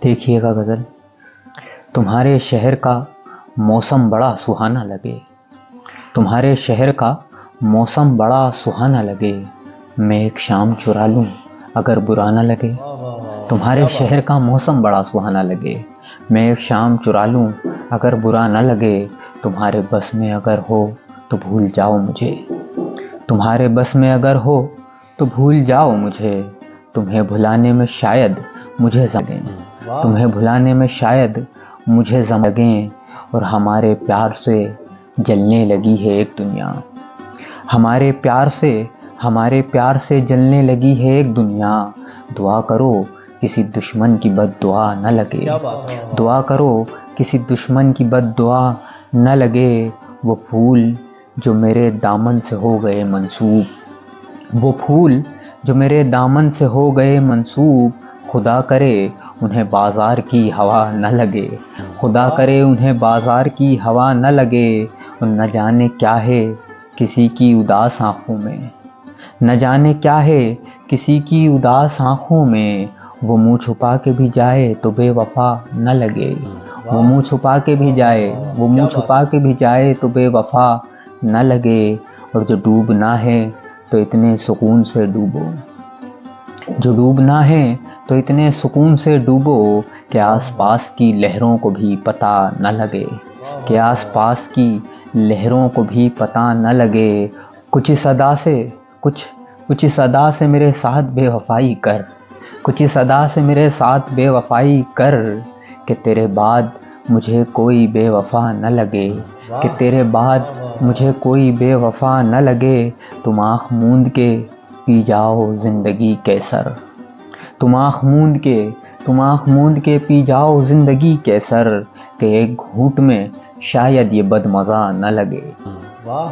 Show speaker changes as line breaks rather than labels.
देखिएगा गज़ल। तुम्हारे शहर का मौसम बड़ा सुहाना लगे, तुम्हारे शहर का मौसम बड़ा सुहाना लगे, मैं एक शाम चुरा लूँ अगर बुरा ना लगे। तुम्हारे शहर का मौसम बड़ा सुहाना लगे, मैं एक शाम चुरा लूँ अगर बुरा ना लगे। तुम्हारे बस में अगर हो तो भूल जाओ मुझे, तुम्हारे बस में अगर हो तो भूल जाओ मुझे। तुम्हें भुलाने में शायद मुझे लगें, तुम्हें भुलाने में शायद मुझे लगें। और हमारे प्यार से जलने लगी है एक दुनिया, हमारे प्यार से जलने लगी है एक दुनिया। दुआ करो किसी दुश्मन की बद्दुआ न लगे, दुआ करो किसी दुश्मन की बद्दुआ न लगे। वो फूल जो मेरे दामन से हो गए मंसूब, वो फूल जो मेरे दामन से हो गए मंसूब, खुदा करे उन्हें बाजार की हवा न लगे, खुदा करे उन्हें बाजार की हवा न लगे। और न जाने क्या है किसी की उदास आँखों में, न जाने क्या है किसी की उदास आँखों में। वो मुँह छुपा के भी जाए तो बेवफा न लगे, वो मुँह छुपा के भी जाए, वो मुँह छुपा के भी जाए तो बेवफा न लगे। और जो डूबना है तो इतने सुकून से डूबो, जो डूबना है तो इतने सुकून से डूबो कि आसपास की लहरों को भी पता न लगे, कि आसपास की लहरों को भी पता न लगे। कुछ इस अदा से मेरे साथ बेवफाई कर, कुछ इस अदा से मेरे साथ बेवफाई कर, कि तेरे बाद मुझे कोई बेवफा न लगे, कि तेरे बाद मुझे कोई बेवफा न लगे। तुम आँख मूंद के पी जाओ ज़िंदगी कैसर, तुम आँख मूंद के पी जाओ ज़िंदगी कैसर, कि एक घूंट में शायद ये बदमज़ा न लगे।
वाह।